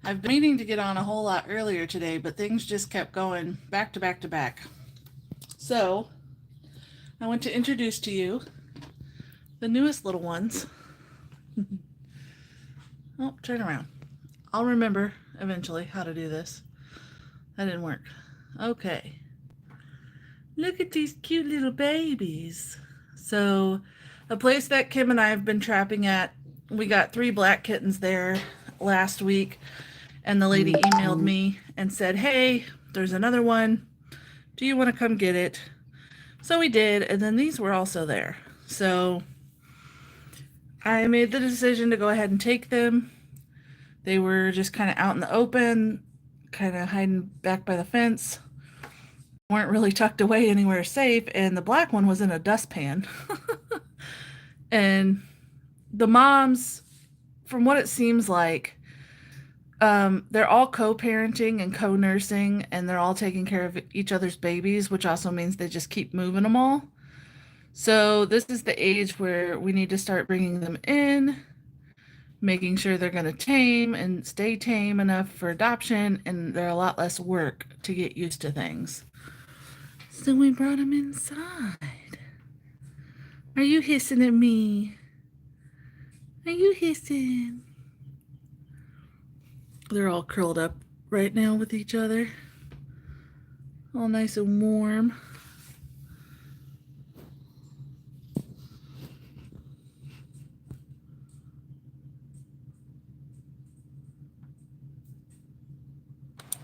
I've been meaning to get on a whole lot earlier today, but things just kept going back to back to back. So, I want to introduce to you the newest little ones. Oh, turn around. I'll remember eventually how to do this. That didn't work. Okay. Look at these cute little babies. So, a place that Kim and I have been trapping at, we got 3 black kittens there last week, and the lady emailed me and said, hey, there's another one. Do you want to come get it? So we did, and then these were also there. So I made the decision to go ahead and take them. They were just kind of out in the open, kind of hiding back by the fence. Weren't really tucked away anywhere safe, and the black one was in a dustpan. And the moms, from what it seems like, they're all co-parenting and co-nursing, and they're all taking care of each other's babies, which also means they just keep moving them all. So this is the age where we need to start bringing them in, making sure they're going to tame and stay tame enough for adoption, and they're a lot less work to get used to things. So we brought them inside. Are you hissing at me? Are you hissing? They're all curled up right now with each other. All nice and warm.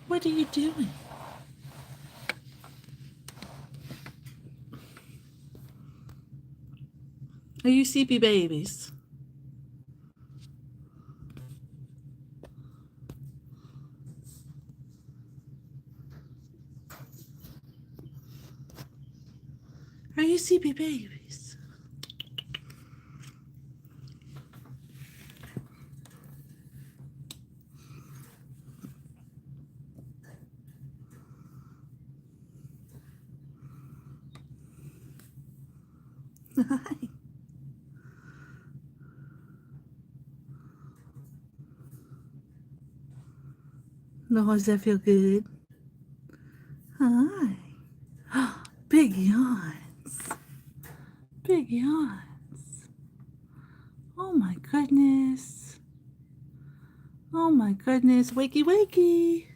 What are you doing? Are you sleepy babies? Are you sleepy babies? Hi. No, does that feel good? Hi. Big yawns. Big yawns. Oh my goodness. Oh my goodness. Wakey, wakey.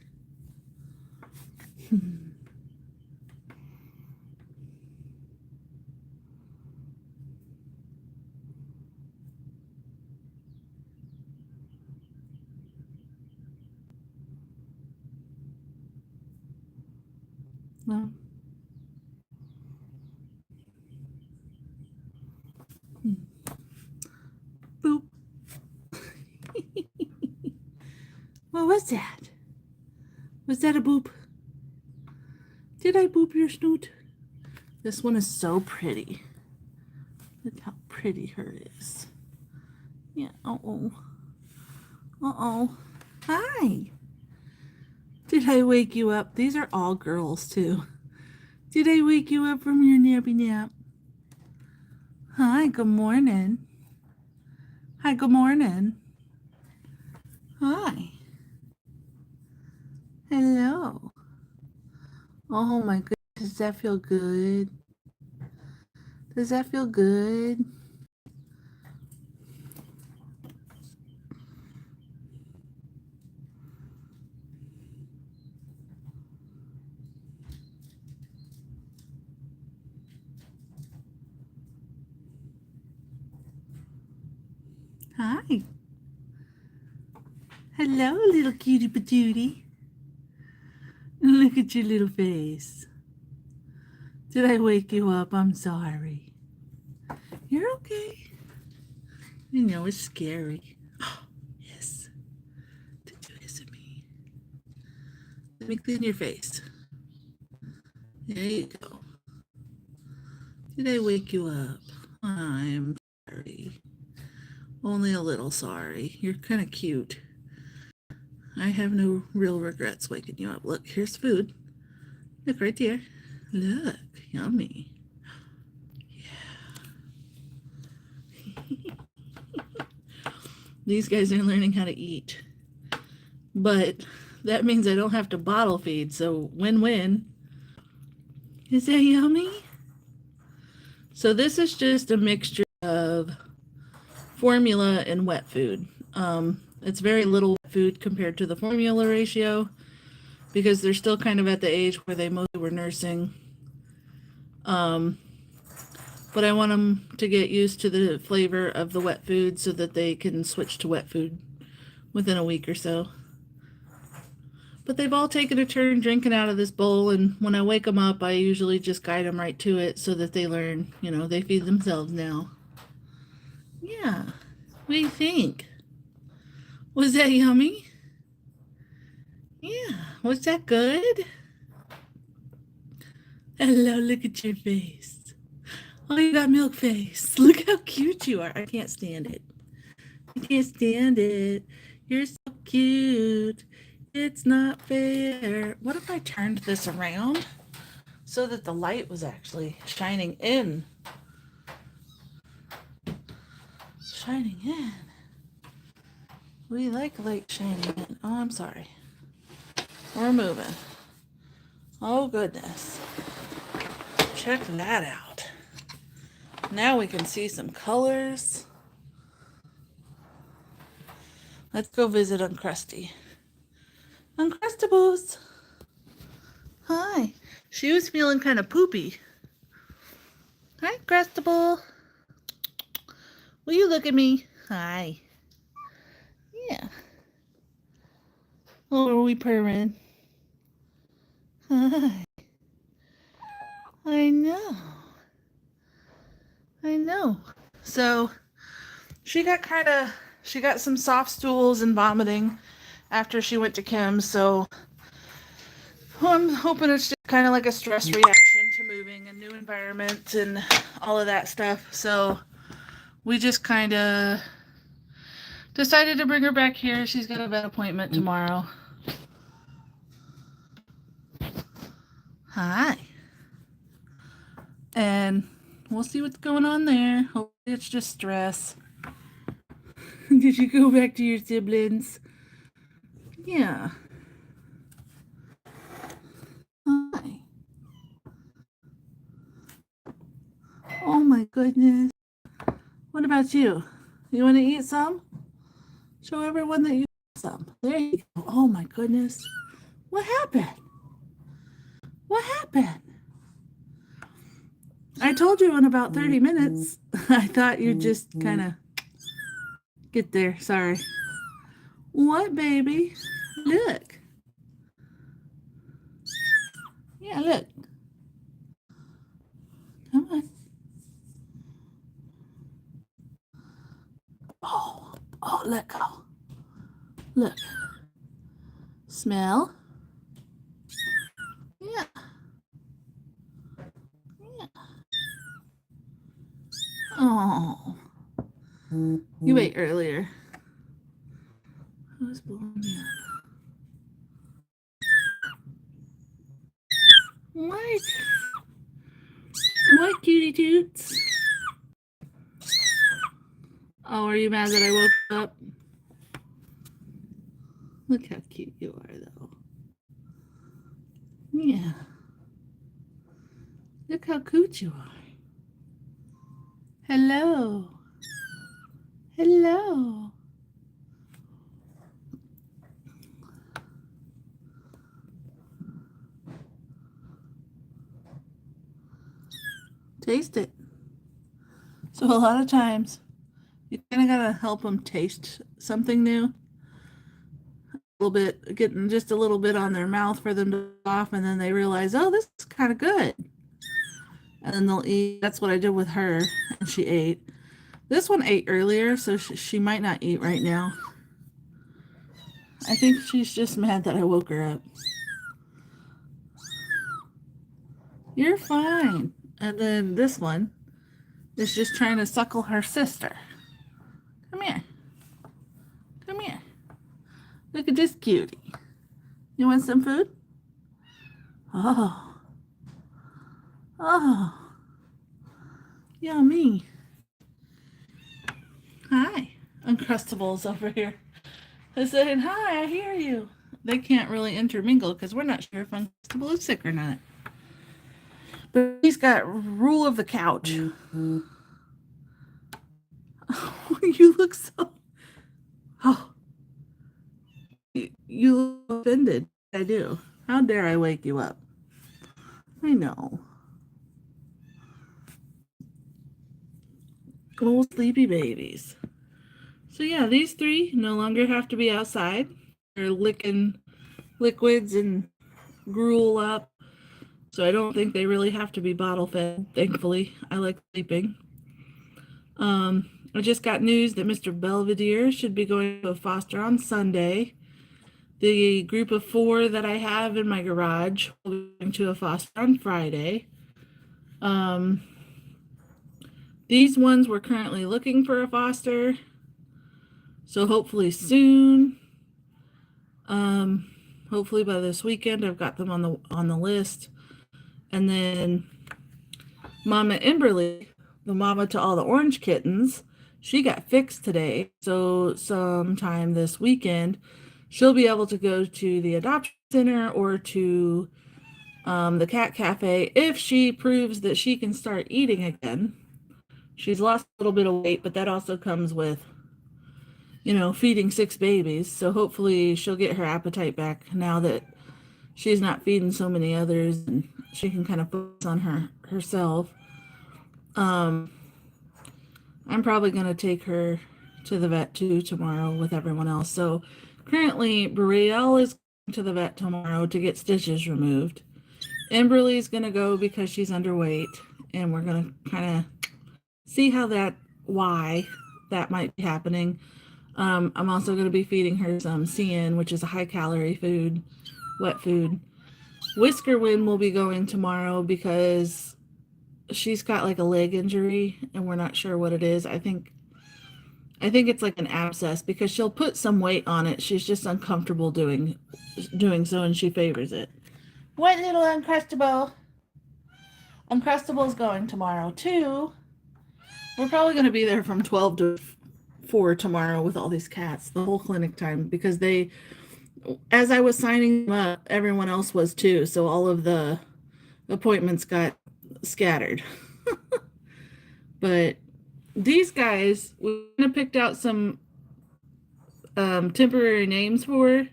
No. Boop. What was that? Was that a boop? Did I boop your snoot? This one is so pretty. Look how pretty her is. Yeah, uh-oh. Uh-oh. Hi. Did I wake you up? These are all girls, too. Did I wake you up from your nappy nap? Hi, good morning. Hi, good morning. Hi. Hello. Oh my goodness, does that feel good? Does that feel good? Hi. Hello, little cutie patootie. Look at your little face. Did I wake you up? I'm sorry. You're okay. I know it's scary. Yes. Did you hiss at me? Let me clean your face. There you go. Did I wake you up? I'm sorry. Only a little sorry. You're kind of cute. I have no real regrets waking you up. Look, here's food. Look right there. Look, yummy. Yeah. These guys are learning how to eat. but that means I don't have to bottle feed, so win-win. Is that yummy? So this is just a mixture of formula and wet food. It's very little wet food compared to the formula ratio because they're still kind of at the age where they mostly were nursing. But I want them to get used to the flavor of the wet food so that they can switch to wet food within a week or so. But they've all taken a turn drinking out of this bowl, and when I wake them up, I usually just guide them right to it so that they learn, they feed themselves now. Yeah. What do you think? Was that yummy? Yeah. Was that good? Hello, look at your face. Oh, you got milk face. Look how cute you are. I can't stand it. I can't stand it. You're so cute. It's not fair. What if I turned this around so that the light was actually shining in? Shining in. We like light shining in. Oh, I'm sorry. We're moving. Oh, goodness. Check that out. Now we can see some colors. Let's go visit Uncrusty. Uncrustables. Hi. She was feeling kind of poopy. Hi, Crustable. Will you look at me? Hi. Yeah. Oh, are we purring? Hi. I know. So she got some soft stools and vomiting after she went to Kim's. So I'm hoping it's just kind of like a stress reaction to moving, a new environment and all of that stuff. So we just kind of decided to bring her back here. She's got a vet appointment tomorrow. Hi. And we'll see what's going on there. Hopefully it's just stress. Did you go back to your siblings? Yeah. Hi. Oh my goodness. What about you? You want to eat some? Show everyone that you eat some. There you go. Oh my goodness. What happened? What happened? I told you in about 30 minutes. I thought you'd just kind of get there. Sorry. What, baby? Look. Yeah, look. Come on. Oh, let go. Look. Smell. Yeah. Yeah. Oh. You ate earlier. Who's blowing me up? What? What, cutie toots? Oh, are you mad that I woke up? Look how cute you are, though. Yeah. Look how cute you are. Hello. Hello. Taste it. So a lot of times, you kind of gotta help them taste something new. A little bit, getting just a little bit on their mouth for them to off, and then they realize, oh, this is kind of good. And then they'll eat. That's what I did with her, and she ate. This one ate earlier, so she might not eat right now. I think she's just mad that I woke her up. You're fine. And then this one is just trying to suckle her sister. Come here. Come here. Look at this cutie. You want some food? Oh. Oh. Yummy. Hi. Uncrustables over here. I said, hi, I hear you. they can't really intermingle because we're not sure if Uncrustable is sick or not. But he's got rule of the couch. Mm-hmm. Oh, you look so... Oh, you look offended. I do. How dare I wake you up? I know. Little sleepy babies. So yeah, these three no longer have to be outside. They're licking liquids and gruel up. So I don't think they really have to be bottle fed, thankfully. I like sleeping. I just got news that Mr. Belvedere should be going to a foster on Sunday. The group of 4 that I have in my garage will be going to a foster on Friday. These ones we're currently looking for a foster. So hopefully soon. Hopefully by this weekend I've got them on the list. And then Mama Emberly, the mama to all the orange kittens, she got fixed today. So sometime this weekend, she'll be able to go to the adoption center or to the cat cafe if she proves that she can start eating again. She's lost a little bit of weight, but that also comes with, feeding 6 babies. So hopefully she'll get her appetite back now that she's not feeding so many others and she can kind of focus on herself. I'm probably going to take her to the vet too tomorrow with everyone else. So currently, Brielle is going to the vet tomorrow to get stitches removed. Emberly's going to go because she's underweight, and we're going to kind of see why that might be happening. I'm also going to be feeding her some CN, which is a high-calorie food, wet food. Whiskerwind will be going tomorrow because she's got like a leg injury and we're not sure what it is. I think it's like an abscess because she'll put some weight on it. She's just uncomfortable doing so, and she favors it. What little Uncrustable? Uncrustable's going tomorrow too. We're probably going to be there from 12 to 4 tomorrow with all these cats, the whole clinic time, because as I was signing them up, everyone else was too. So all of the appointments got scattered. But these guys, we picked out some temporary names for.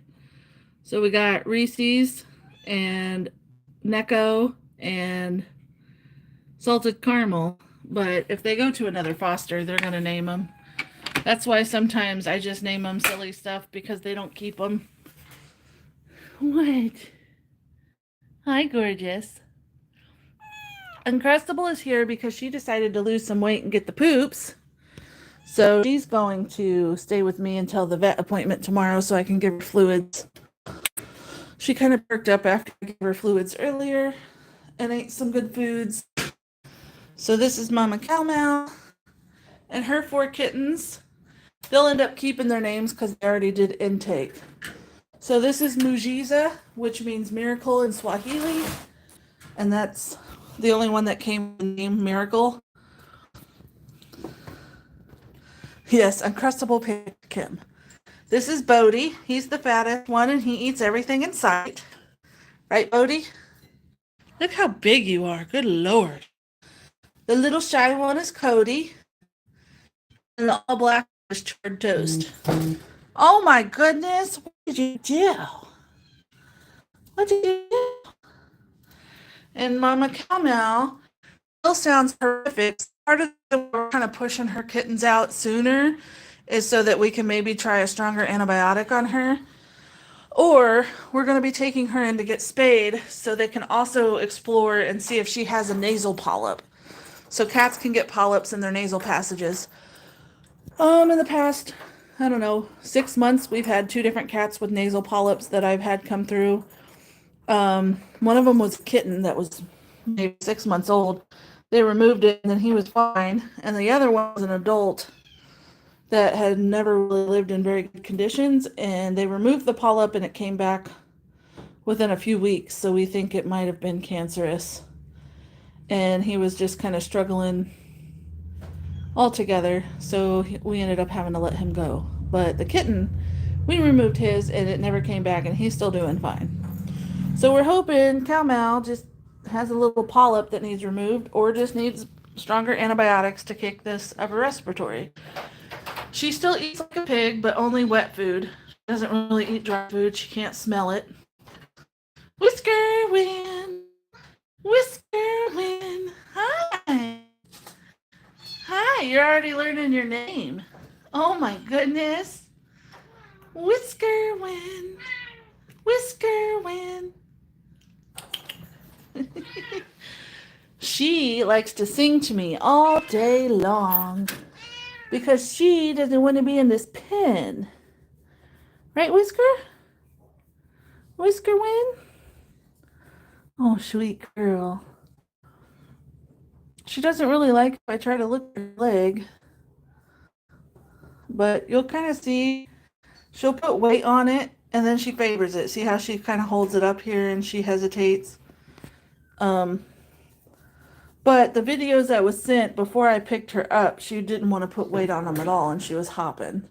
So we got Reese's and Necco and Salted Caramel. But if they go to another foster, they're going to name them. That's why sometimes I just name them silly stuff because they don't keep them. What? Hi, gorgeous. Uncrustable is here because she decided to lose some weight and get the poops. So she's going to stay with me until the vet appointment tomorrow so I can give her fluids. She kind of perked up after I gave her fluids earlier and ate some good foods. So this is Mama Cowmow and her 4 kittens. They'll end up keeping their names because they already did intake. So this is Mujiza, which means miracle in Swahili. And that's the only one that came with the name Miracle. Yes, Uncrustable picked him. This is Bodie. He's the fattest one, and he eats everything in sight. Right, Bodie? Look how big you are. Good Lord. The little shy one is Cody. And the all black is charred toast. Oh my goodness. What did you do? What did you do? And Mama Cowmow still sounds horrific. Part of the we're kind of pushing her kittens out sooner is so that we can maybe try a stronger antibiotic on her. Or we're going to be taking her in to get spayed so they can also explore and see if she has a nasal polyp. So cats can get polyps in their nasal passages. In the past, 6 months, we've had 2 different cats with nasal polyps that I've had come through. One of them was a kitten that was maybe 6 months old. They removed it and then he was fine. And the other one was an adult that had never really lived in very good conditions. And they removed the polyp and it came back within a few weeks. So we think it might have been cancerous. And he was just kind of struggling altogether. So we ended up having to let him go. But the kitten We removed his and it never came back, and he's still doing fine. So we're hoping Cow Mal just has a little polyp that needs removed, or just needs stronger antibiotics to kick this upper respiratory. She still eats like a pig, but only wet food. She doesn't really eat dry food. She can't smell it. Whisker Win! Whisker Win! Hi! Hi, you're already learning your name. Oh my goodness. Whisker Win! Whisker Win! She likes to sing to me all day long because she doesn't want to be in this pen. Right, Whisker? Whisker Win? Oh, sweet girl. She doesn't really like if I try to look at her leg, but you'll kind of see she'll put weight on it and then she favors it. See how she kind of holds it up here and she hesitates? But the videos that was sent before I picked her up, she didn't want to put weight on them at all, and she was hopping.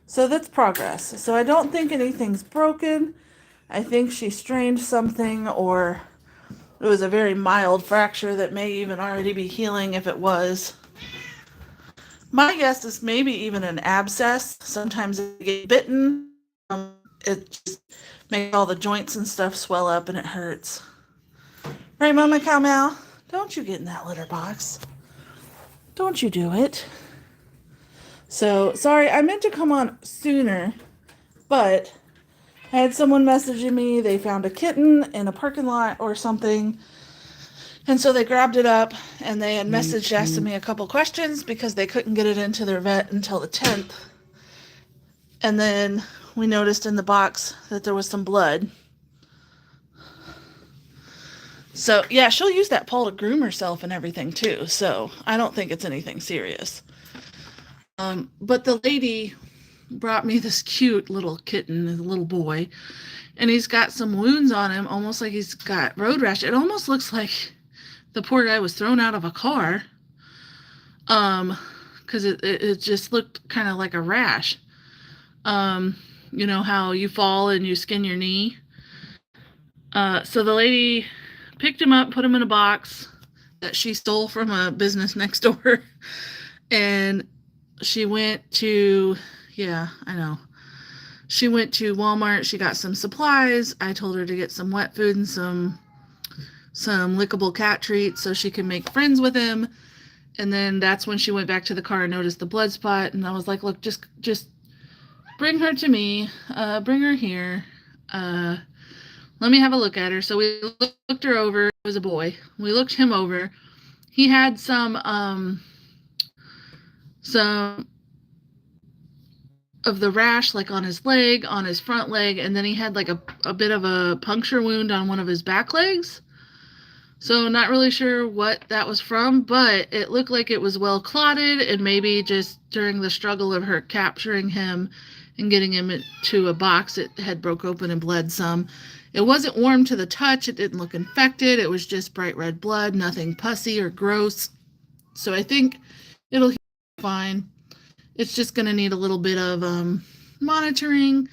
So that's progress. So I don't think anything's broken. I think she strained something, or it was a very mild fracture that may even already be healing if it was. My guess is maybe even an abscess. Sometimes it gets bitten. It just makes all the joints and stuff swell up and it hurts. Right, Mama Cow Mal? Don't you get in that litter box. Don't you do it. So, sorry, I meant to come on sooner, but I had someone messaging me. They found a kitten in a parking lot or something. And so they grabbed it up and they had messaged asking me a couple questions because they couldn't get it into their vet until the 10th. And then we noticed in the box that there was some blood. So, yeah, she'll use that paw to groom herself and everything, too. So, I don't think it's anything serious. But the lady brought me this cute little kitten, a little boy. And he's got some wounds on him, almost like he's got road rash. It almost looks like the poor guy was thrown out of a car. Because it just looked kind of like a rash. You know how you fall and you skin your knee? So the lady picked him up, put him in a box that she stole from a business next door, and she went to, she went to Walmart. She got some supplies. I told her to get some wet food and some lickable cat treats so she can make friends with him. And then that's when she went back to the car and noticed the blood spot, and I was like, look, just bring her to me, bring her here, let me have a look at her. So we looked her over. It was a boy. We looked him over. He had some of the rash, like on his leg, on his front leg, and then he had like a bit of a puncture wound on one of his back legs. So not really sure what that was from, but it looked like it was well clotted, and maybe just during the struggle of her capturing him and getting him into a box, it had broke open and bled some. It wasn't warm to the touch. It didn't look infected. It was just bright red blood, nothing pussy or gross. So I think it'll heal fine. It's just going to need a little bit of monitoring.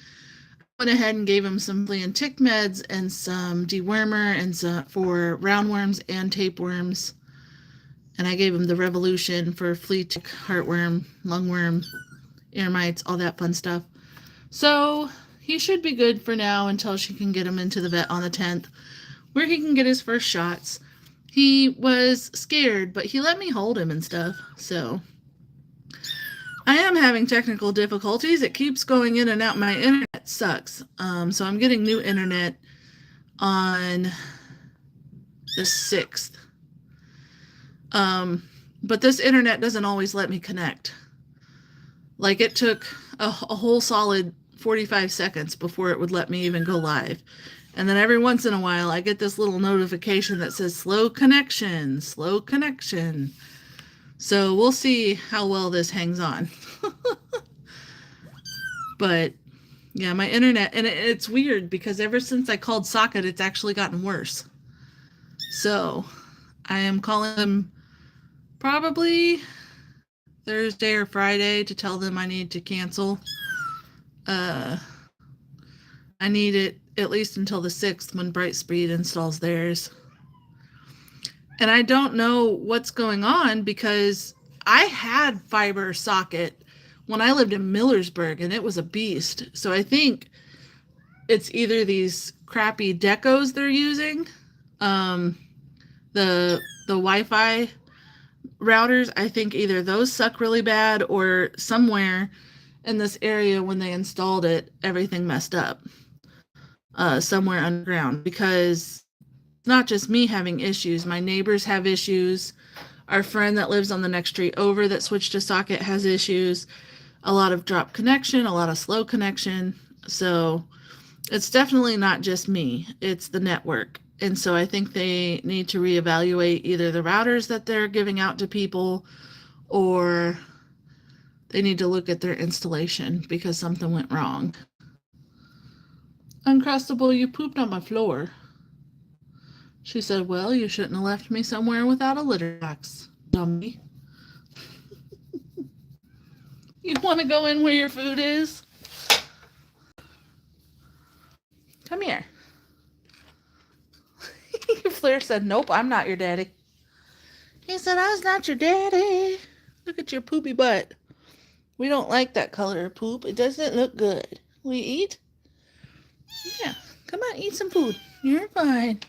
I went ahead and gave him some flea and tick meds and some dewormer and some for roundworms and tapeworms. And I gave him the Revolution for flea, tick, heartworm, lungworm, ear mites, all that fun stuff. So he should be good for now until she can get him into the vet on the 10th, where he can get his first shots. He was scared, but he let me hold him and stuff. So I am having technical difficulties. It keeps going in and out. My internet sucks. So I'm getting new internet on the 6th. But this internet doesn't always let me connect. Like, it took a whole solid 45 seconds before it would let me even go live. And then every once in a while, I get this little notification that says slow connection, slow connection. So we'll see how well this hangs on. But yeah, my internet, and it's weird because ever since I called Socket, it's actually gotten worse. So I am calling them probably Thursday or Friday to tell them I need to cancel. I need it at least until the 6th when Brightspeed installs theirs. And I don't know what's going on because I had fiber socket when I lived in Millersburg and it was a beast. So I think it's either these crappy decos they're using, the Wi-Fi routers. I think either those suck really bad or somewhere in this area when they installed it, everything messed up somewhere underground, because it's not just me having issues. My neighbors have issues. Our friend that lives on the next street over that switched to socket has issues. A lot of drop connection, a lot of slow connection. So it's definitely not just me, it's the network. And so I think they need to reevaluate either the routers that they're giving out to people, or they need to look at their installation because something went wrong. Uncrustable, you pooped on my floor. She said, well, you shouldn't have left me somewhere without a litter box, dummy. You want to go in where your food is? Come here. Flair said, nope, I'm not your daddy. He said, I was not your daddy. Look at your poopy butt. We don't like that color of poop. It doesn't look good. We eat? Yeah. Come on, eat some food. You're fine.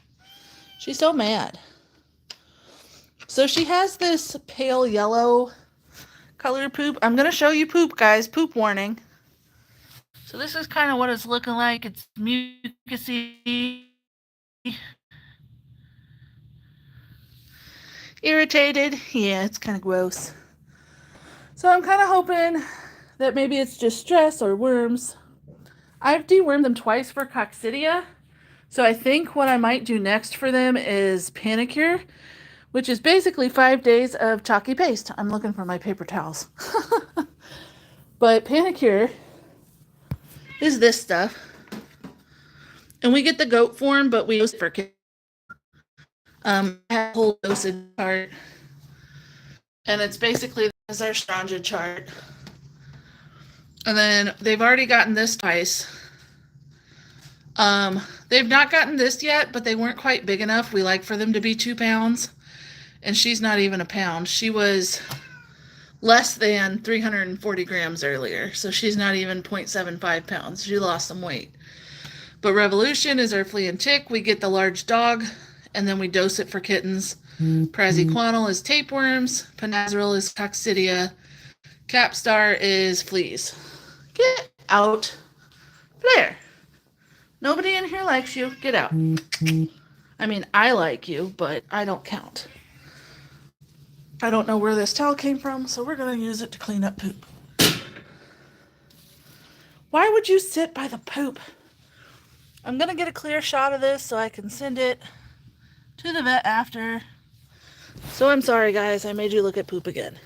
She's so mad. So she has this pale yellow color poop. I'm going to show you poop, guys. Poop warning. So this is kind of what it's looking like. It's mucusy. Irritated. Yeah, it's kind of gross. So I'm kind of hoping that maybe it's just stress or worms. I've dewormed them twice for coccidia. So I think what I might do next for them is panicure, which is basically 5 days of chalky paste. I'm looking for my paper towels. But panicure is this stuff. And we get the goat form, but we use it for kids. I have a whole dosage chart. And it's basically this is our Stranja chart. And then they've already gotten this twice. They've not gotten this yet, but they weren't quite big enough. We like for them to be 2 pounds. And she's not even a pound. She was less than 340 grams earlier. So she's not even 0.75 pounds. She lost some weight. But Revolution is our flea and tick. We get the large dog, and then we dose it for kittens. Praziquantel is tapeworms. Panazaril is coccidia. Capstar is fleas. Get out. Blair. Nobody in here likes you. Get out. I mean, I like you, but I don't count. I don't know where this towel came from, so we're going to use it to clean up poop. Why would you sit by the poop? I'm going to get a clear shot of this so I can send it to the vet after. So I'm sorry, guys. I made you look at poop again.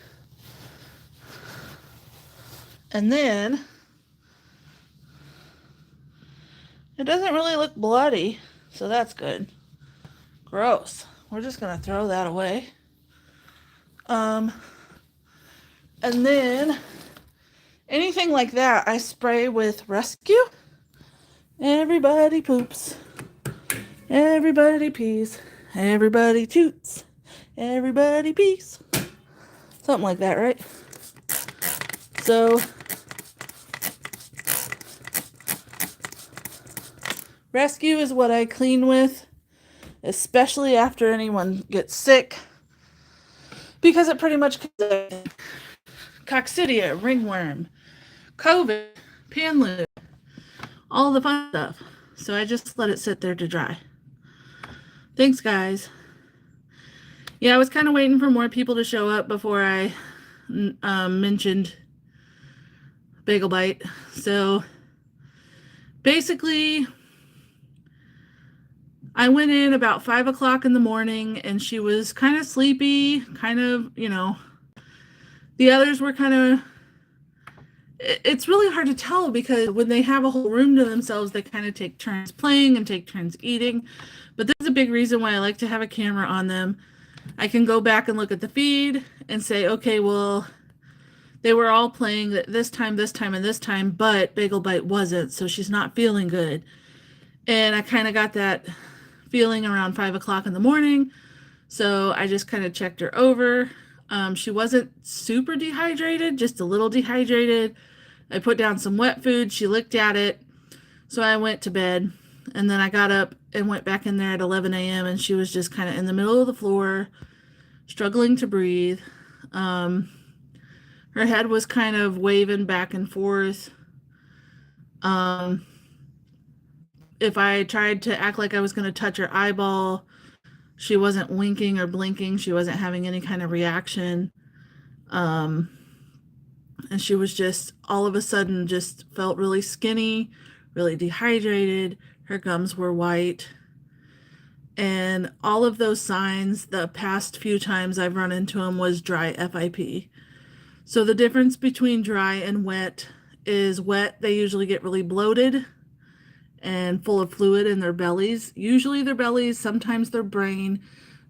And then it doesn't really look bloody, so that's good. Gross. We're just going to throw that away. And then anything like that, I spray with Rescue. Everybody poops. Everybody pees. Everybody toots. Everybody pees. Something like that, right? So Rescue is what I clean with, especially after anyone gets sick, because it pretty much kills everything. Coccidia, ringworm, COVID, panlu, all the fun stuff. So I just let it sit there to dry. Thanks, guys. Yeah, I was kind of waiting for more people to show up before I mentioned Bagel Bite. So basically, I went in about 5 o'clock in the morning and she was kind of sleepy, kind of, you know, the others were kind of, it's really hard to tell because when they have a whole room to themselves, they kind of take turns playing and take turns eating. But this is a big reason why I like to have a camera on them. I can go back and look at the feed and say, okay, well, they were all playing that this time, and this time, but Bagel Bite wasn't, so she's not feeling good. And I kind of got that feeling around 5 o'clock in the morning. So I just kind of checked her over. She wasn't super dehydrated, just a little dehydrated. I put down some wet food. She looked at it. So I went to bed. And then I got up and went back in there at 11 a.m. And she was just kind of in the middle of the floor, struggling to breathe. Her head was kind of waving back and forth. If I tried to act like I was going to touch her eyeball, she wasn't winking or blinking. She wasn't having any kind of reaction. And she was just all of a sudden just felt really skinny, really dehydrated. Her gums were white. And all of those signs, the past few times I've run into them, was dry FIP. So the difference between dry and wet is wet, they usually get really bloated and full of fluid in their bellies. Usually their bellies, sometimes their brain.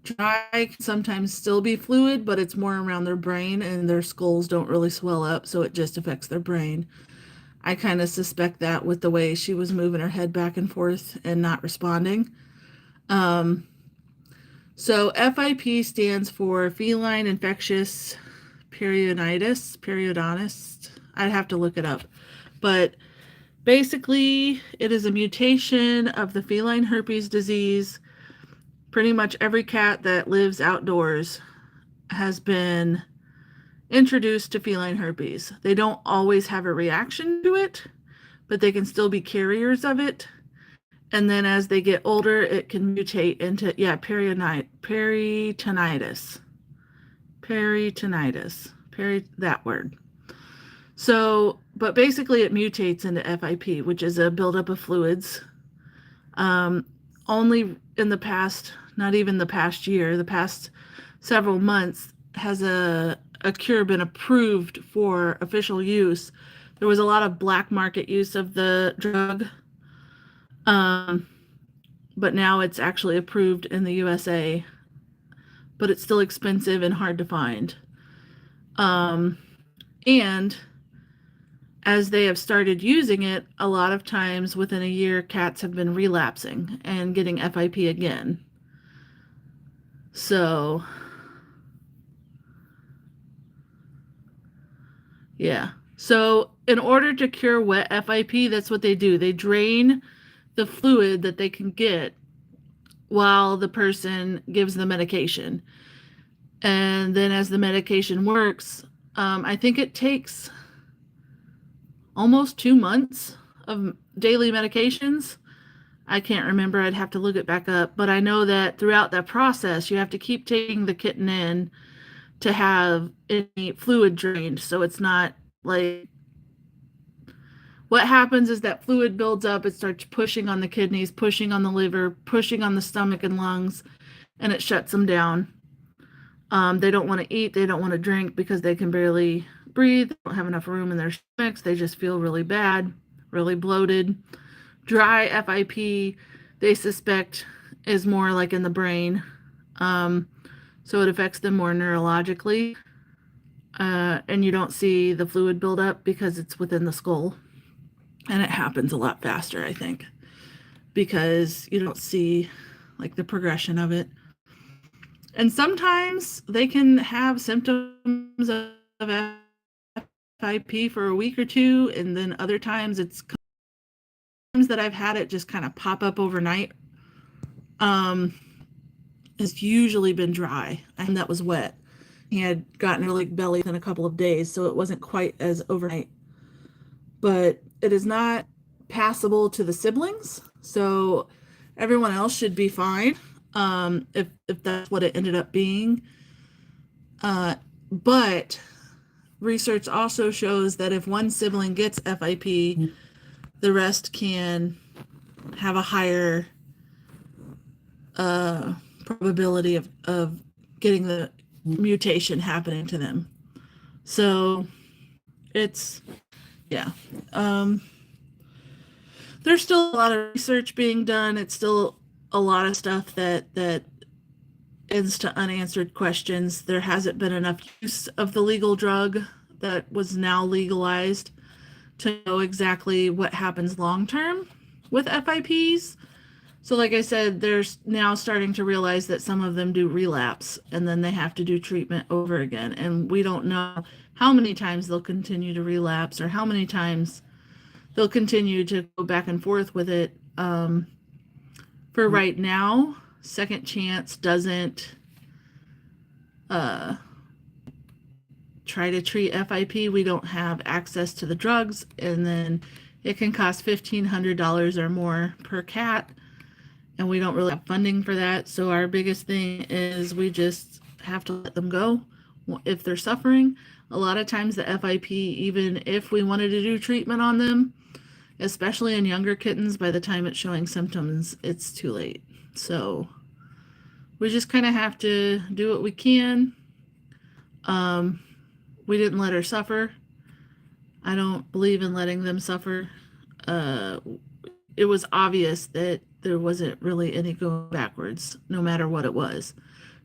Dry can sometimes still be fluid, but it's more around their brain, and their skulls don't really swell up, so it just affects their brain. I kind of suspect that with the way she was moving her head back and forth and not responding. So FIP stands for feline infectious periodontitis. I'd have to look it up. But basically, it is a mutation of the feline herpes disease. Pretty much every cat that lives outdoors has been introduced to feline herpes. They don't always have a reaction to it, but they can still be carriers of it. And then as they get older, it can mutate into, peritonitis. That word. So, but basically it mutates into FIP, which is a buildup of fluids. Only in the past, not even the past year, the past several months, has a cure been approved for official use. There was a lot of black market use of the drug. But now it's actually approved in the USA, but it's still expensive and hard to find. And as they have started using it, a lot of times within a year, cats have been relapsing and getting FIP again. So, yeah. So in order to cure wet FIP, that's what they do. They drain the fluid that they can get while the person gives the medication. And then as the medication works, I think it takes almost 2 months of daily medications. I can't remember. I'd have to look it back up. But I know that throughout that process, you have to keep taking the kitten in to have any fluid drained. So it's not like, what happens is that fluid builds up. It starts pushing on the kidneys, pushing on the liver, pushing on the stomach and lungs, and it shuts them down. They don't want to eat. They don't want to drink because they can barely breathe. They don't have enough room in their stomachs. They just feel really bad, really bloated. Dry FIP, they suspect, is more like in the brain. So it affects them more neurologically. And you don't see the fluid buildup because it's within the skull. And it happens a lot faster, I think, because you don't see like the progression of it. And sometimes they can have symptoms of FIP for a week or two, and then other times it's times that I've had it just kind of pop up overnight. It's usually been dry, and that was wet. He had gotten really belly within a couple of days, so it wasn't quite as overnight. But it is not passable to the siblings, so everyone else should be fine. If that's what it ended up being. But research also shows that if one sibling gets FIP, the rest can have a higher probability of getting the mutation happening to them. So it's, yeah. There's still a lot of research being done. It's still a lot of stuff that ends to unanswered questions. There hasn't been enough use of the legal drug. that was now legalized to know exactly what happens long term with FIPs. So, like I said, they're now starting to realize that some of them do relapse and then they have to do treatment over again. And we don't know how many times they'll continue to relapse or how many times they'll continue to go back and forth with it. For right now, Second Chance doesn't try to treat FIP. We don't have access to the drugs, and then it can cost $1,500 or more per cat, and we don't really have funding for that. So our biggest thing is we just have to let them go if they're suffering. A lot of times the FIP, even if we wanted to do treatment on them, especially in younger kittens, by the time it's showing symptoms, it's too late. So we just kind of have to do what we can. We didn't let her suffer. I don't believe in letting them suffer. It was obvious that there wasn't really any going backwards, no matter what it was.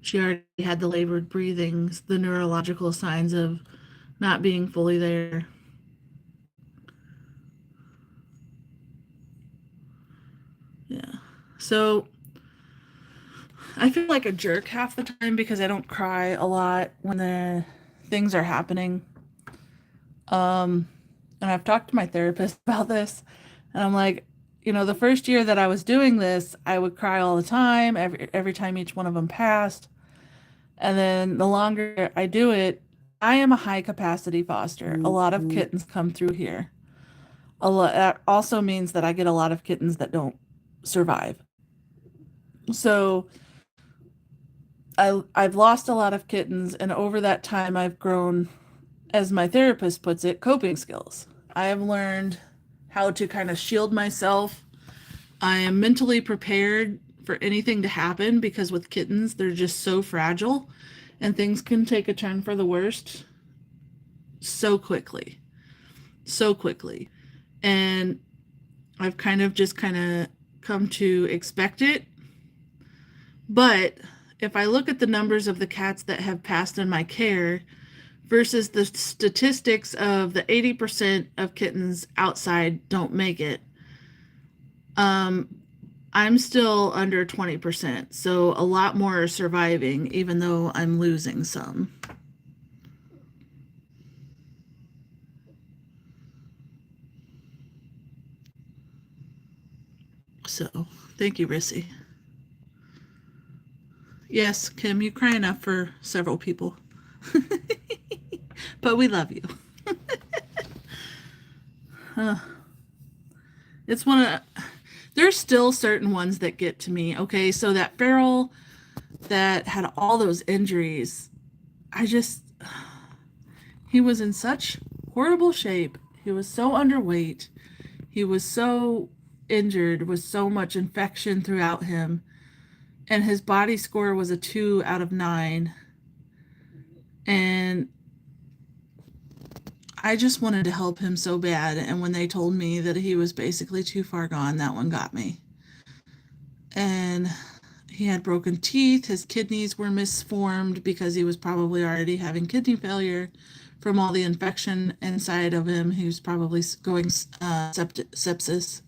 She already had the labored breathings, the neurological signs of not being fully there. Yeah. So I feel like a jerk half the time because I don't cry a lot when the things are happening. And I've talked to my therapist about this, and I'm like, the first year that I was doing this, I would cry all the time, every time each one of them passed. And then the longer I do it, I am a high capacity foster. A lot of kittens come through here. That also means that I get a lot of kittens that don't survive. So I've lost a lot of kittens, and over that time I've grown, as my therapist puts it, coping skills. I have learned how to kind of shield myself. I am mentally prepared for anything to happen because with kittens, they're just so fragile and things can take a turn for the worst so quickly. So quickly. And I've kind of come to expect it. But if I look at the numbers of the cats that have passed in my care versus the statistics of the 80% of kittens outside don't make it, I'm still under 20%. So a lot more are surviving, even though I'm losing some. So thank you, Rissy. Yes, Kim, you cry enough for several people. But we love you. It's one of, there's still certain ones that get to me. Okay, so that feral that had all those injuries, he was in such horrible shape. He was so underweight. He was so injured with so much infection throughout him. And his body score was a 2 out of 9. And I just wanted to help him so bad. And when they told me that he was basically too far gone, that one got me. And he had broken teeth. His kidneys were misformed because he was probably already having kidney failure from all the infection inside of him. He was probably going sepsis.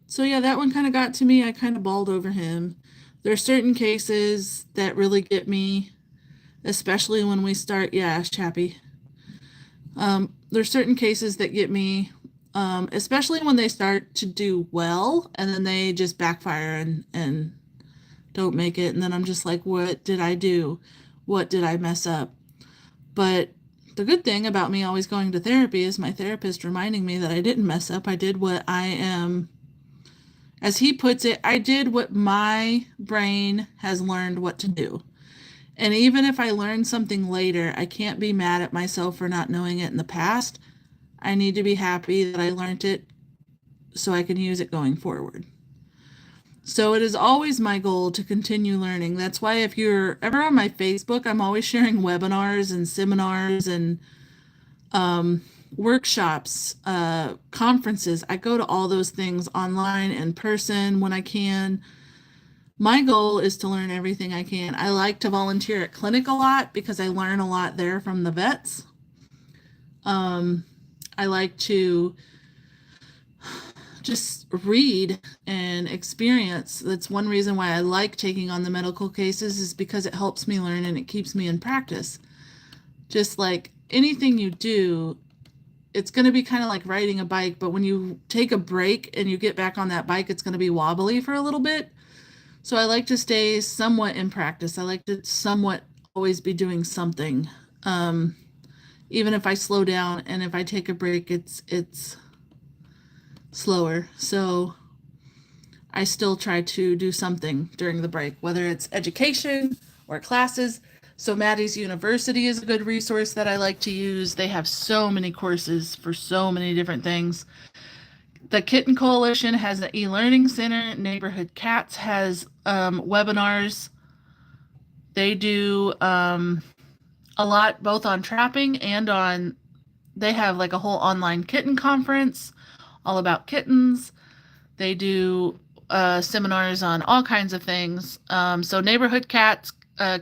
So yeah, that one kind of got to me. I kind of bawled over him. There are certain cases that really get me, especially when we start, yeah, Chappie. There's certain cases that get me, especially when they start to do well and then they just backfire and don't make it. And then I'm just like, what did I do? What did I mess up? But the good thing about me always going to therapy is my therapist reminding me that I didn't mess up. I did what I am, as he puts it, I did what my brain has learned what to do. And even if I learn something later, I can't be mad at myself for not knowing it in the past. I need to be happy that I learned it so I can use it going forward. So it is always my goal to continue learning. That's why if you're ever on my Facebook, I'm always sharing webinars and seminars and workshops, conferences. I go to all those things online, in person when I can. My goal is to learn everything I can. I like to volunteer at clinic a lot because I learn a lot there from the vets. I like to just read and experience. That's one reason why I like taking on the medical cases, is because it helps me learn and it keeps me in practice. Just like anything you do, it's going to be kind of like riding a bike, but when you take a break and you get back on that bike, it's going to be wobbly for a little bit. So I like to stay somewhat in practice. I like to somewhat always be doing something. Even if I slow down and if I take a break, it's slower. So I still try to do something during the break, whether it's education or classes. So Maddie's University is a good resource that I like to use. They have so many courses for so many different things. The Kitten Coalition has an e-learning center. Neighborhood Cats has webinars. They do a lot both on trapping and on, they have like a whole online kitten conference all about kittens. They do seminars on all kinds of things. So Neighborhood Cats,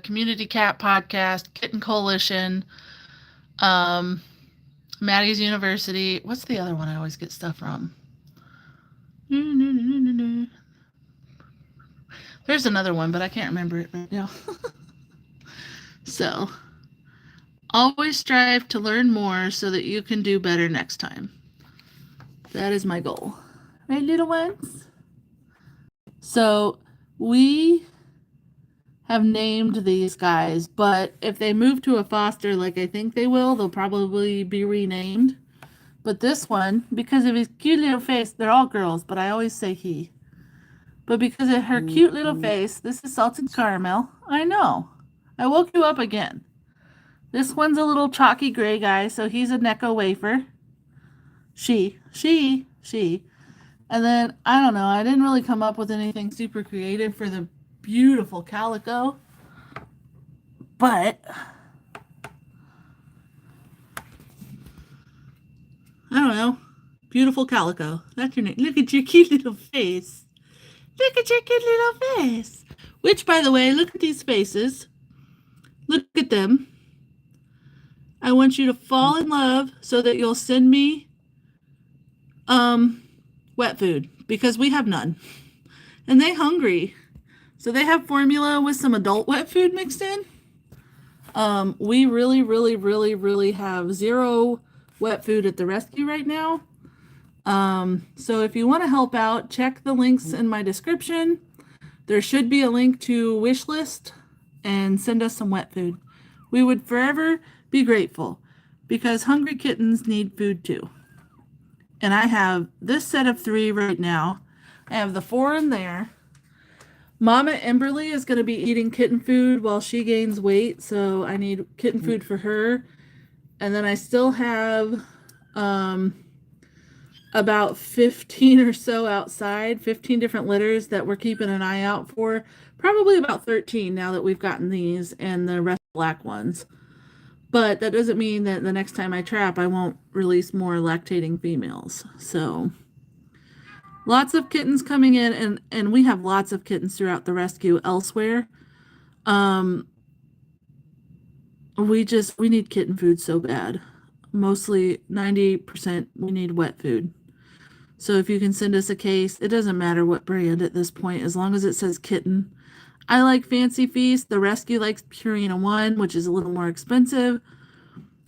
Community Cat Podcast, Kitten Coalition, Maddie's University. What's the other one I always get stuff from? There's another one, but I can't remember it right now. So always strive to learn more so that you can do better next time. That is my goal. Right, little ones? So we have named these guys, but if they move to a foster, like I think they will, they'll probably be renamed. But this one, because of his cute little face, they're all girls, but I always say he. But because of her cute little face, this is Salted Caramel. I know. I woke you up again. This one's a little chalky gray guy, so he's a Necco wafer. She. And then, I don't know, I didn't really come up with anything super creative for the beautiful Calico. But I don't know. Beautiful Calico. That's your name. Look at your cute little face. Look at your cute little face. Which, by the way, look at these faces. Look at them. I want you to fall in love so that you'll send me wet food, because we have none. And they hungry. So they have formula with some adult wet food mixed in. We really have zero wet food at the rescue right now. So if you want to help out, check the links in my description. There should be a link to wish list and send us some wet food. We would forever be grateful, because hungry kittens need food too. And I have this set of 3 right now. I have the 4 in there. Mama Emberly is going to be eating kitten food while she gains weight, so I need kitten food for her. And then I still have about 15 or so outside, 15 different litters that we're keeping an eye out for. Probably about 13 now that we've gotten these and the rest black ones. But that doesn't mean that the next time I trap, I won't release more lactating females. So lots of kittens coming in, and we have lots of kittens throughout the rescue elsewhere. We need kitten food so bad. Mostly 90% we need wet food. So if you can send us a case, it doesn't matter what brand at this point, as long as it says kitten. I like Fancy Feast. The rescue likes Purina 1, which is a little more expensive.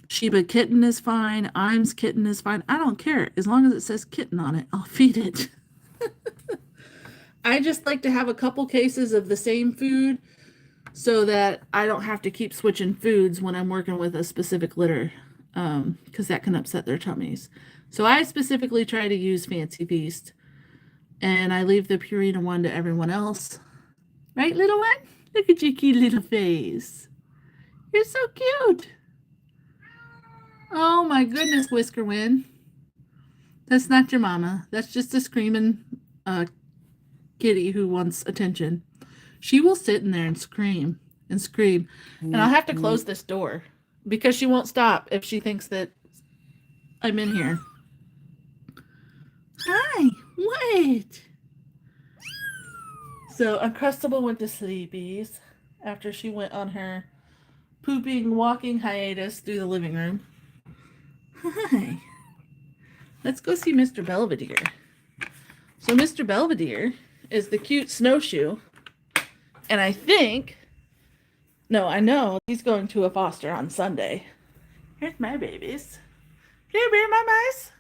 Sheba Kitten is fine. Imes Kitten is fine. I don't care. As long as it says kitten on it, I'll feed it. I just like to have a couple cases of the same food so that I don't have to keep switching foods when I'm working with a specific litter, because that can upset their tummies. So I specifically try to use Fancy Feast, and I leave the Purina 1 to everyone else. Right, little one? Look at your cute little face. You're so cute. Oh my goodness, Whiskerwind. That's not your mama. That's just a screaming kitty who wants attention. She will sit in there and scream and scream. And I'll have to close this door because she won't stop if she thinks that I'm in here. Hi, what? So Uncrustable went to sleepies after she went on her pooping, walking hiatus through the living room. Hi. Let's go see Mr. Belvedere. So Mr. Belvedere is the cute snowshoe. And I know he's going to a foster on Sunday. Here's my babies. Here, bear my mice.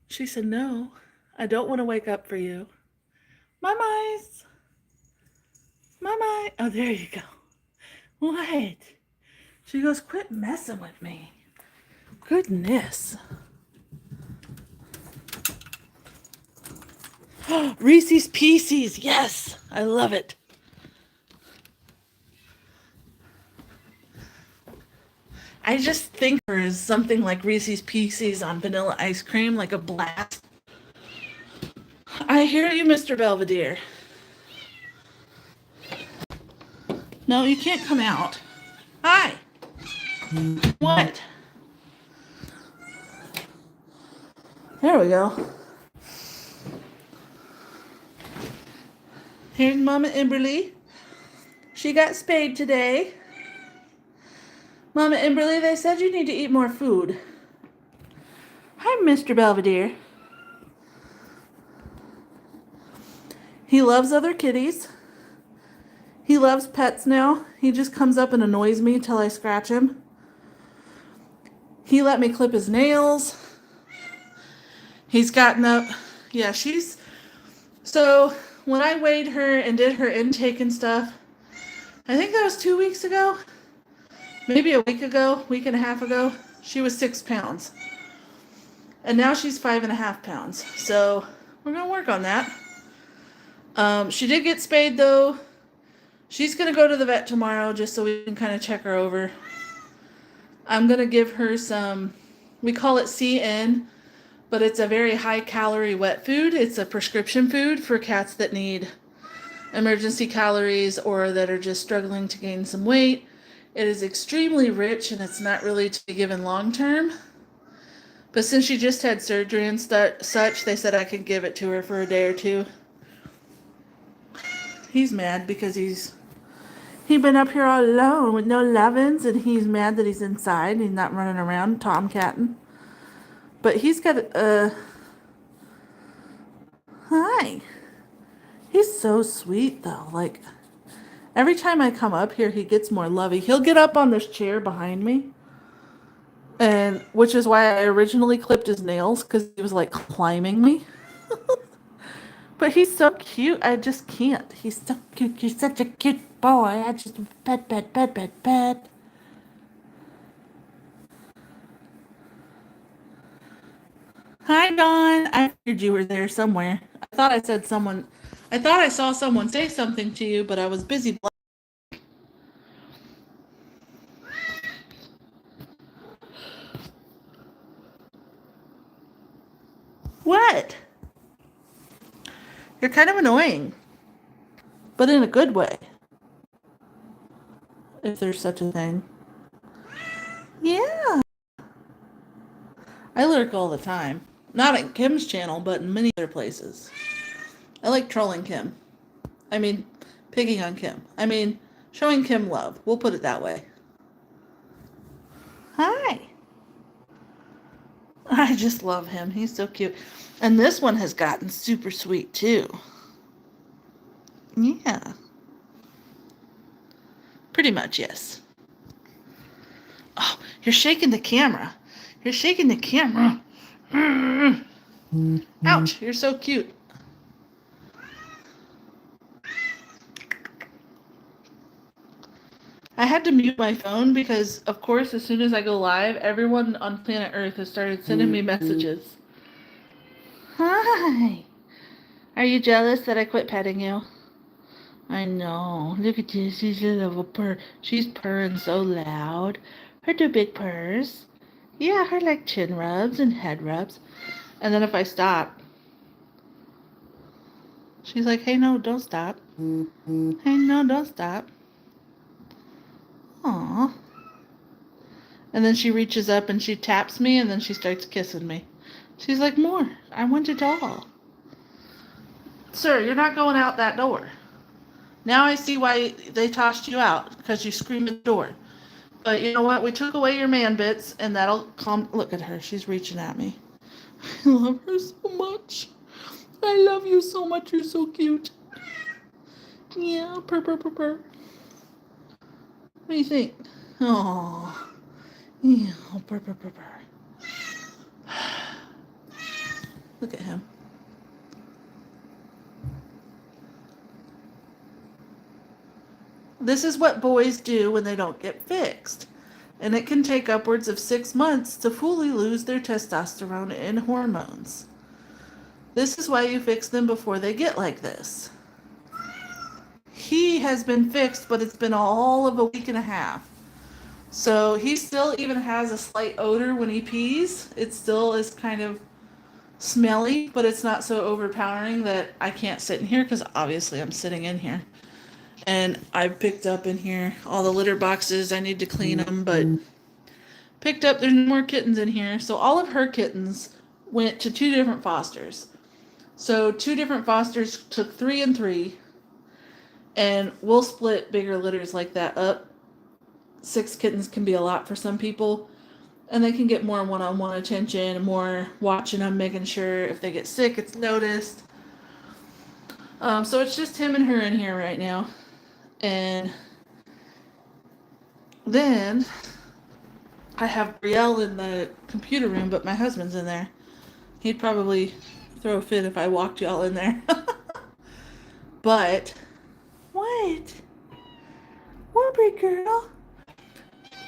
She said, no, I don't want to wake up for you. My mice. My mice. Oh, there you go. What? She goes, quit messing with me. Goodness. Reese's Pieces. Yes, I love it. I just think there is something like Reese's Pieces on vanilla ice cream, like a blast. I hear you, Mr. Belvedere. No, you can't come out. Hi. What? There we go. Here's Mama Emberly. She got spayed today. Mama Emberly, they said you need to eat more food. Hi, Mr. Belvedere. He loves other kitties. He loves pets now. He just comes up and annoys me till I scratch him. He let me clip his nails. He's gotten up. Yeah, So when I weighed her and did her intake and stuff, I think that was 2 weeks ago. Maybe a week and a half ago. She was 6 pounds. And now she's 5.5 pounds. So we're going to work on that. She did get spayed though. She's going to go to the vet tomorrow just so we can kind of check her over. I'm going to give her some, we call it CN, but it's a very high calorie wet food. It's a prescription food for cats that need emergency calories or that are just struggling to gain some weight. It is extremely rich and it's not really to be given long term. But since she just had surgery and such, they said I could give it to her for a day or two. He's mad because he's been up here all alone with no lovin's, and he's mad that he's inside and he's not running around tomcatting. But he's got hi. He's so sweet though. Like every time I come up here, he gets more lovey. He'll get up on this chair behind me, and which is why I originally clipped his nails because he was like climbing me. But he's so cute. I just can't. He's so cute. He's such a cute boy. I just pet. Hi, Dawn. I figured you were there somewhere. I thought I saw someone say something to you, but I was busy. What? You're kind of annoying, but in a good way. If there's such a thing. Yeah. I lurk all the time. Not at Kim's channel, but in many other places. I like trolling Kim. I mean, picking on Kim. I mean, showing Kim love. We'll put it that way. Hi. I just love him. He's so cute. And this one has gotten super sweet too. Yeah. Pretty much, yes. Oh, you're shaking the camera. You're shaking the camera. Ouch, you're so cute. I had to mute my phone because, of course, as soon as I go live, everyone on planet Earth has started sending me messages. Hi. Are you jealous that I quit petting you? I know. Look at this. She's a little purr. She's purring so loud. Her two big purrs. Yeah, her like chin rubs and head rubs. And then if I stop, she's like, hey, no, don't stop. Hey, no, don't stop. Aw. And then she reaches up and she taps me and then she starts kissing me. She's like, more. I want it all. Sir, you're not going out that door. Now I see why they tossed you out, because you screamed at the door. But you know what? We took away your man bits, and that'll calm. Look at her. She's reaching at me. I love her so much. I love you so much. You're so cute. Yeah, purr, purr, purr, purr. What do you think? Oh, yeah, purr, purr, purr, purr. Look at him. This is what boys do when they don't get fixed. And it can take upwards of 6 months to fully lose their testosterone and hormones. This is why you fix them before they get like this. He has been fixed, but it's been all of a week and a half. So he still even has a slight odor when he pees. It still is kind of smelly, but it's not so overpowering that I can't sit in here, because obviously I'm sitting in here. And I picked up in here all the litter boxes. I need to clean them, but picked up, there's more kittens in here. So all of her kittens went to 2 different fosters. So 2 different fosters took 3 and 3. And we'll split bigger litters like that up. 6 kittens can be a lot for some people. And they can get more one-on-one attention, more watching them, making sure if they get sick, it's noticed. So it's just him and her in here right now. And then I have Brielle in the computer room, but my husband's in there. He'd probably throw a fit if I walked y'all in there. But, what? What, big girl?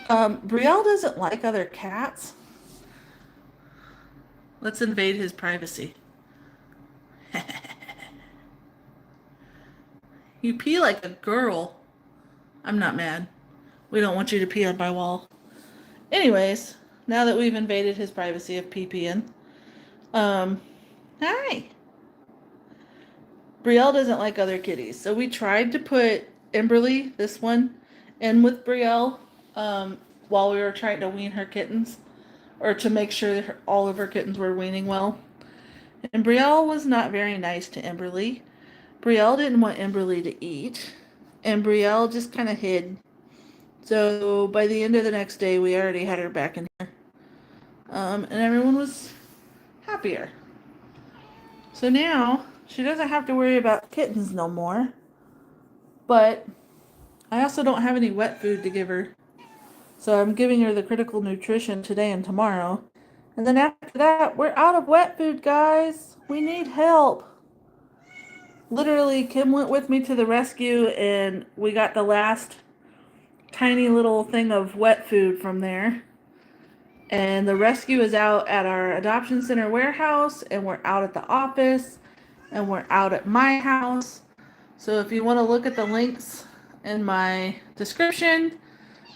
Brielle doesn't like other cats. Let's invade his privacy. You pee like a girl. I'm not mad. We don't want you to pee on my wall. Anyways, now that we've invaded his privacy of pee-peeing, hi. Brielle doesn't like other kitties, so we tried to put Emberly, this one, in with Brielle, while we were trying to wean her kittens, or to make sure that all of her kittens were weaning well. And Brielle was not very nice to Emberly. Brielle didn't want Emberly to eat, and Brielle just kind of hid. So by the end of the next day, we already had her back in here. And everyone was happier. So now, she doesn't have to worry about kittens no more. But I also don't have any wet food to give her. So I'm giving her the critical nutrition today and tomorrow. And then after that, we're out of wet food, guys. We need help. Literally, Kim went with me to the rescue, and we got the last tiny little thing of wet food from there. And the rescue is out at our adoption center warehouse, and we're out at the office, and we're out at my house. So if you want to look at the links in my description,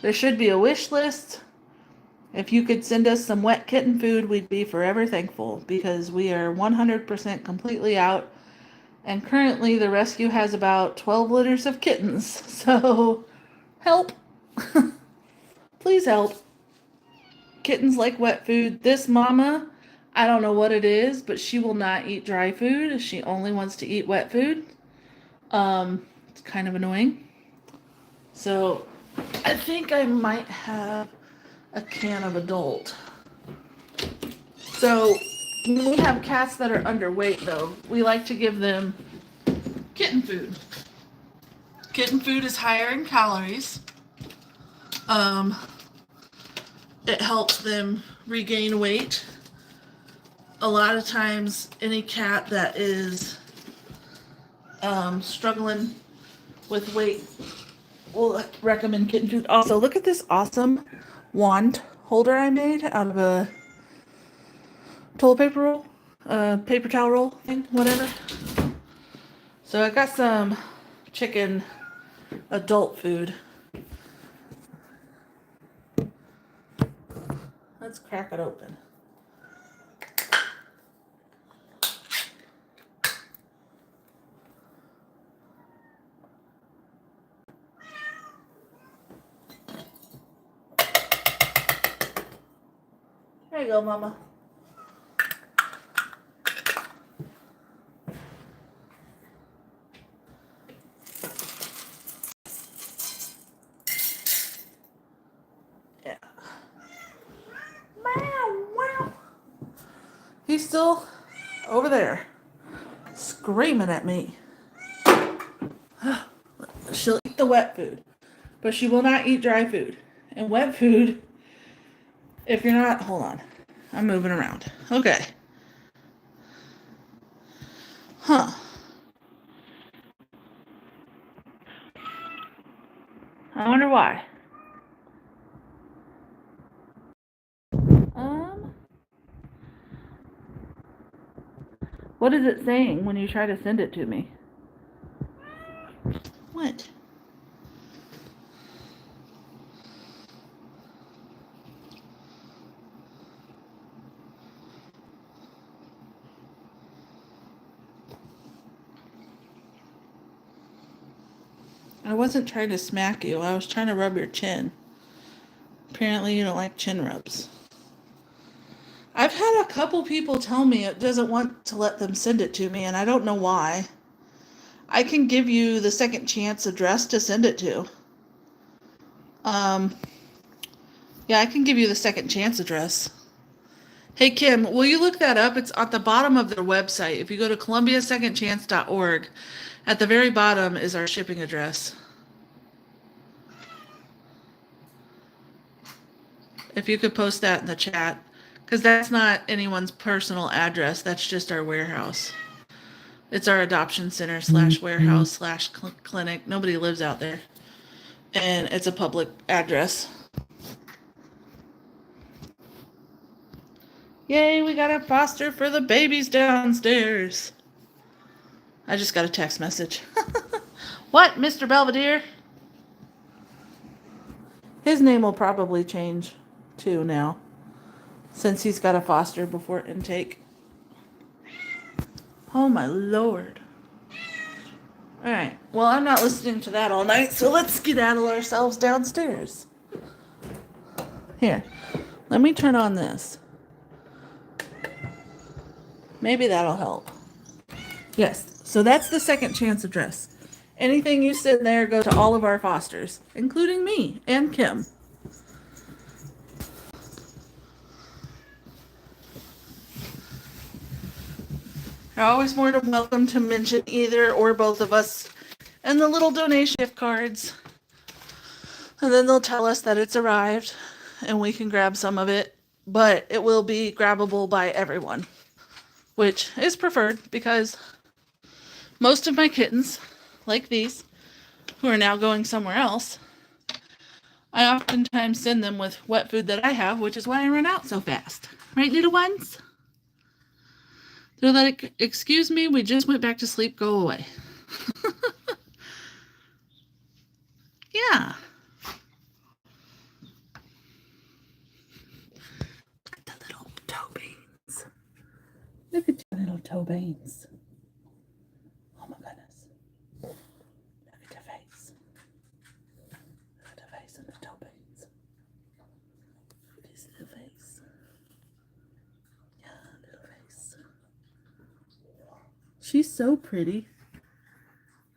there should be a wish list. If you could send us some wet kitten food, we'd be forever thankful, because we are 100% completely out. And currently the rescue has about 12 litters of kittens. So help. Please help. Kittens like wet food. This mama, I don't know what it is, but she will not eat dry food. She only wants to eat wet food. It's kind of annoying. So I think I might have a can of adult. So when we have cats that are underweight, though, we like to give them kitten food. Kitten food is higher in calories. It helps them regain weight. A lot of times, any cat that is struggling with weight, we'll recommend kitten food. Also, look at this awesome wand holder I made out of a toilet paper roll, paper towel roll thing, whatever. So I got some chicken adult food. Let's crack it open. There you go, Mama. she's still over there screaming at me. She'll eat the wet food, but she will not eat dry food. And wet food, if you're not, hold on, I'm moving around. Okay. Huh. I wonder why. What is it saying when you try to send it to me? What? I wasn't trying to smack you. I was trying to rub your chin. Apparently you don't like chin rubs. I've had a couple people tell me it doesn't want to let them send it to me, and I don't know why. I can give you the second chance address to send it to. Yeah, I can give you the second chance address. Hey, Kim, will you look that up? It's at the bottom of their website. If you go to columbiasecondchance.org, at the very bottom is our shipping address. If you could post that in the chat, because that's not anyone's personal address. That's just our warehouse. It's our adoption center / warehouse / clinic. Nobody lives out there. And it's a public address. Yay, we got a foster for the babies downstairs. I just got a text message. What, Mr. Belvedere? His name will probably change too now, since he's got a foster before intake. Oh my lord. Alright, well, I'm not listening to that all night, so let's skedaddle ourselves downstairs. Here, let me turn on this. Maybe that'll help. Yes, so that's the second chance address. Anything you send there go to all of our fosters, including me and Kim. You're always more than welcome to mention either or both of us and the little donation gift cards. And then they'll tell us that it's arrived and we can grab some of it, but it will be grabbable by everyone, which is preferred because most of my kittens, like these, who are now going somewhere else, I oftentimes send them with wet food that I have, which is why I run out so fast. Right, little ones? They're like, excuse me, we just went back to sleep, go away. Yeah. The little toe beans. Look at your little toe beans. Oh my goodness. Look at your face. Look at the face and the toe beans. Look at his little face. Yeah, little face. She's so pretty.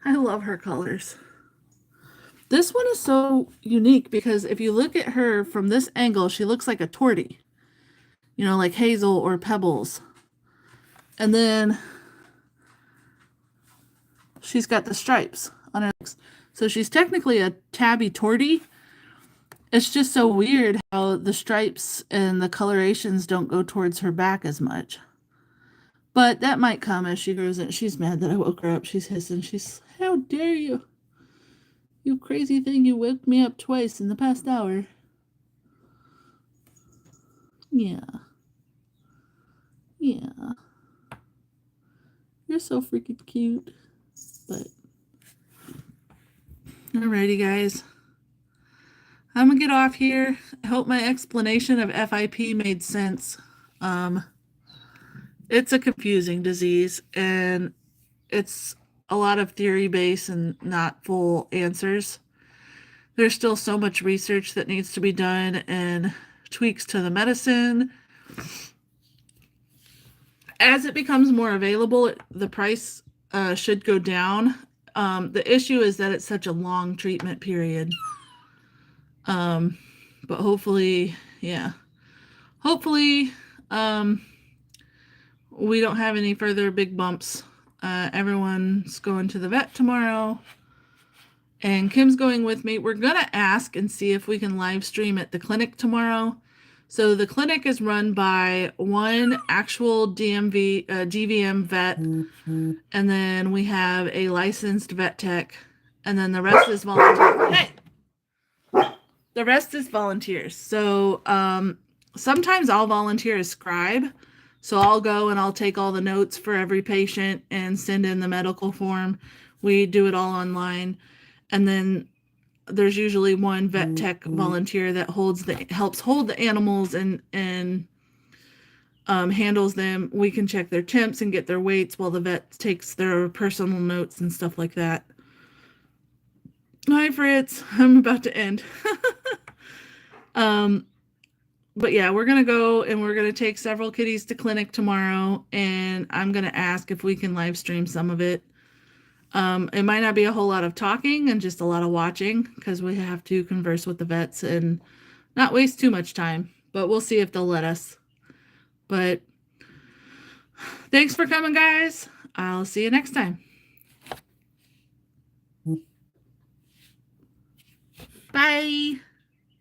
I love her colors. This one is so unique because if you look at her from this angle, she looks like a tortie. You know, like Hazel or Pebbles. And then she's got the stripes on her legs. So she's technically a tabby tortie. It's just so weird how the stripes and the colorations don't go towards her back as much. But that might come as she grows in. She's mad that I woke her up. She's hissing. She's, how dare you? You crazy thing, you woke me up twice in the past hour. Yeah. Yeah. You're so freaking cute. But alrighty, guys. I'm gonna get off here. I hope my explanation of FIP made sense. It's a confusing disease, and it's a lot of theory based and not full answers. There's still so much research that needs to be done and tweaks to the medicine. As it becomes more available, the price should go down. The issue is that it's such a long treatment period. But hopefully, yeah. Hopefully, we don't have any further big bumps. Everyone's going to the vet tomorrow. And Kim's going with me. We're going to ask and see if we can live stream at the clinic tomorrow. So the clinic is run by one actual DVM vet, and then we have a licensed vet tech, and then the rest is volunteers. Hey! The rest is volunteers. So sometimes I'll volunteer as scribe. So I'll go and I'll take all the notes for every patient and send in the medical form. We do it all online. And then there's usually one vet tech volunteer that helps hold the animals and handles them. We can check their temps and get their weights while the vet takes their personal notes and stuff like that. Hi, Fritz. I'm about to end. But yeah, we're going to go and we're going to take several kitties to clinic tomorrow, and I'm going to ask if we can live stream some of it. It might not be a whole lot of talking and just a lot of watching because we have to converse with the vets and not waste too much time, but we'll see if they'll let us. But thanks for coming, guys. I'll see you next time. Bye.